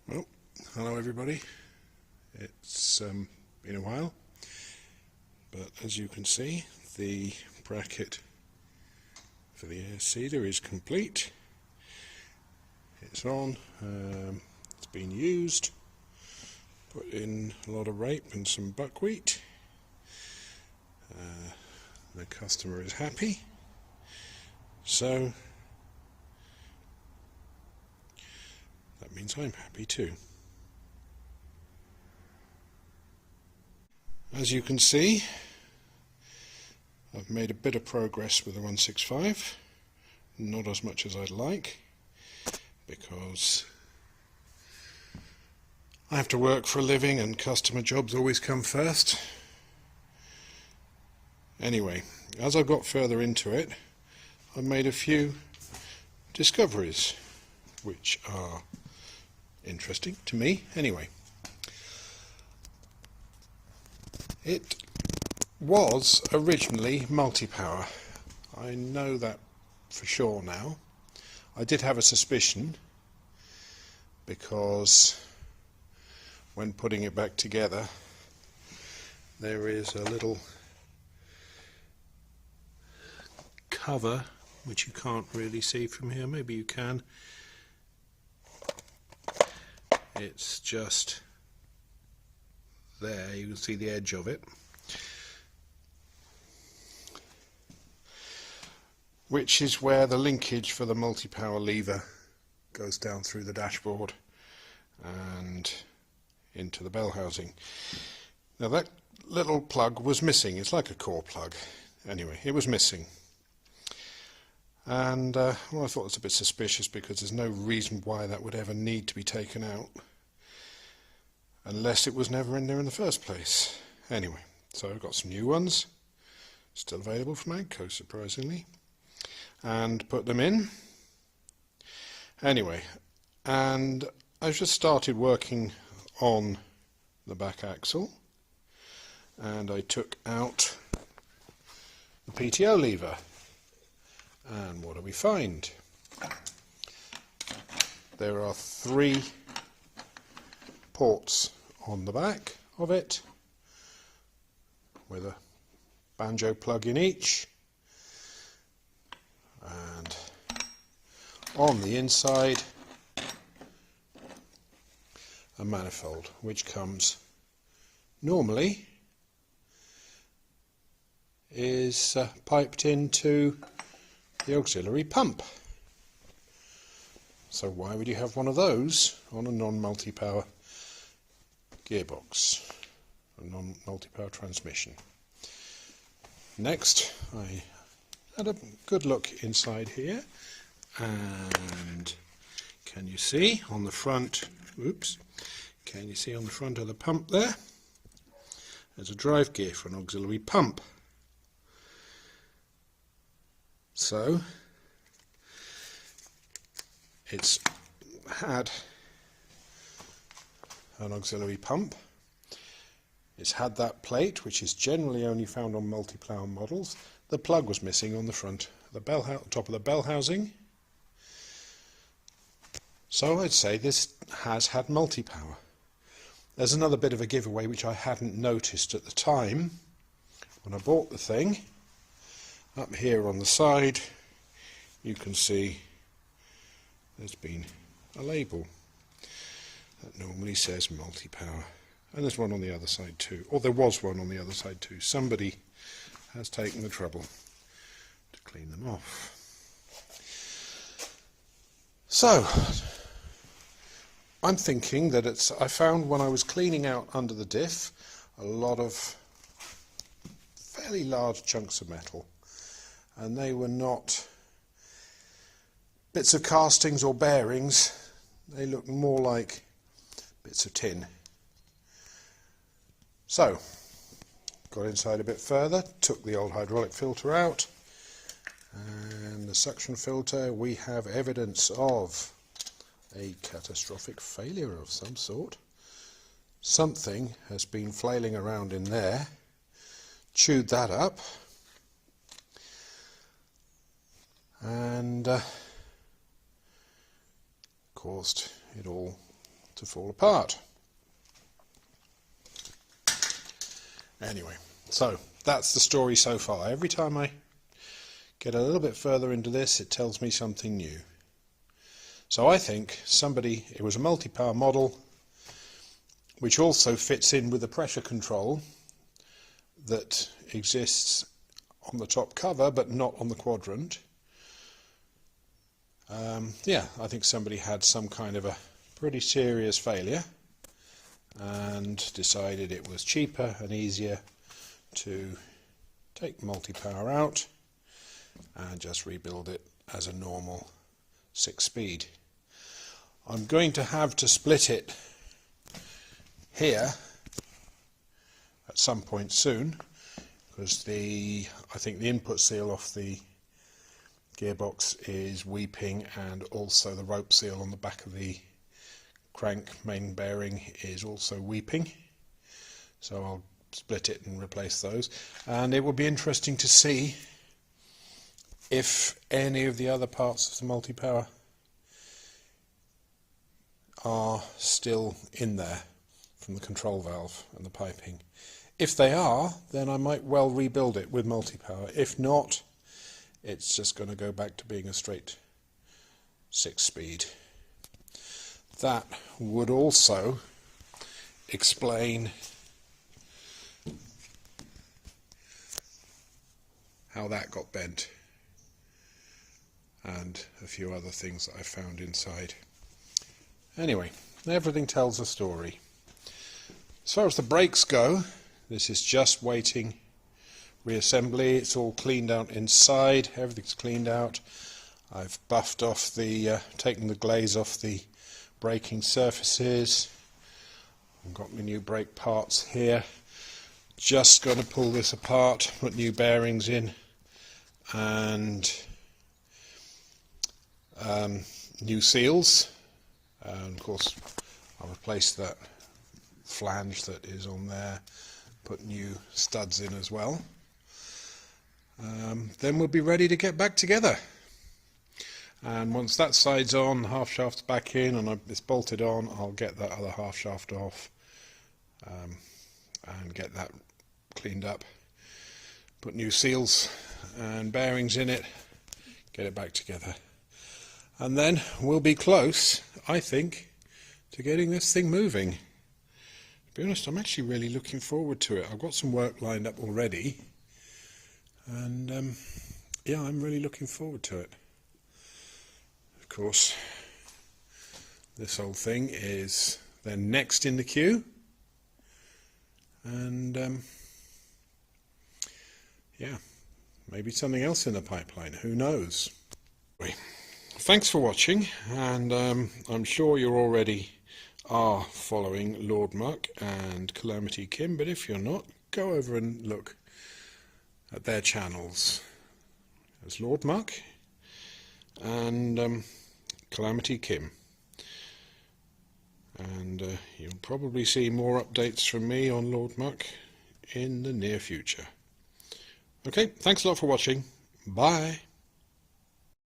Well, hello everybody. It's been a while, but as you can see, the bracket for the air seeder is complete. It's on, it's been used, put in a lot of rape and some buckwheat. The customer is happy, so that means I'm happy too. As you can see, I've made a bit of progress with the 165, not as much as I'd like, because I have to work for a living and customer jobs always come first. Anyway, as I got further into it, I made a few discoveries which are interesting to me anyway. It was originally multi-power. I know that for sure now. I did have a suspicion because when putting it back together there is a little cover which you can't really see from here. Maybe you can. It's just there, you can see the edge of it, which is where the linkage for the multi-power lever goes down through the dashboard and into the bell housing. Now that little plug was missing. It's like a core plug. Anyway, it was missing. And well, I thought it was a bit suspicious because there's no reason why that would ever need to be taken out unless it was never in there in the first place. Anyway, so I've got some new ones still available from Agco, surprisingly, and put them in. Anyway, and I've just started working on the back axle, and I took out the PTO lever. And what do we find? There are 3 ports on the back of it with a banjo plug in each, and on the inside a manifold which comes normally is piped into the auxiliary pump. So why would you have one of those on a non-multi-power gearbox, a non-multi-power transmission? Next, I had a good look inside here, and can you see on the front, can you see on the front of the pump there, there's a drive gear for an auxiliary pump. So it's had an auxiliary pump, it's had that plate which is generally only found on multi-power models. The plug was missing on the front of the top of the bell housing, so I'd say this has had multi-power. There's another bit of a giveaway which I hadn't noticed at the time when I bought the thing. Up here on the side you can see there's been a label that normally says multi-power, and there's one on the other side too, or there was one on the other side too. Somebody has taken the trouble to clean them off. So I'm thinking that I found when I was cleaning out under the diff a lot of fairly large chunks of metal, and they were not bits of castings or bearings. They looked more like bits of tin. So got inside a bit further, took the old hydraulic filter out, and the suction filter, we have evidence of a catastrophic failure of some sort. Something has been flailing around in there, chewed that up, and caused it all to fall apart. Anyway, so that's the story so far. Every time I get a little bit further into this, it tells me something new. So I think it was a multi-power model which also fits in with the pressure control that exists on the top cover but not on the quadrant. Yeah, I think somebody had some kind of a pretty serious failure and decided it was cheaper and easier to take multi-power out and just rebuild it as a normal 6-speed. I'm going to have to split it here at some point soon, because I think the input seal off the gearbox is weeping, and also the rope seal on the back of the crank main bearing is also weeping. So I'll split it and replace those, and it will be interesting to see if any of the other parts of the multi-power are still in there from the control valve and the piping. If they are, then I might well rebuild it with multi-power. If not, it's just going to go back to being a straight 6-speed. That would also explain how that got bent and a few other things that I found inside. Anyway, everything tells a story. As far as the brakes go, this is just waiting reassembly. It's all cleaned out inside, everything's cleaned out. I've buffed off taken the glaze off the braking surfaces. I've got my new brake parts here. Just going to pull this apart, put new bearings in, and new seals. And of course I'll replace that flange that is on there, put new studs in as well. Then we'll be ready to get back together. And once that side's on, the half shaft's back in and it's bolted on, I'll get that other half shaft off and get that cleaned up, put new seals and bearings in it, get it back together. And then we'll be close, I think, to getting this thing moving. To be honest, I'm actually really looking forward to it. I've got some work lined up already, and yeah, I'm really looking forward to it. Of course, this whole thing is then next in the queue, and yeah, maybe something else in the pipeline, who knows. Thanks for watching, and I'm sure you already are following Lord Muck and Calamity Kim, but if you're not, go over and look at their channels. There's Lord Muck and Calamity Kim, and you'll probably see more updates from me on Lord Muck in the near future. Okay, thanks a lot for watching. Bye.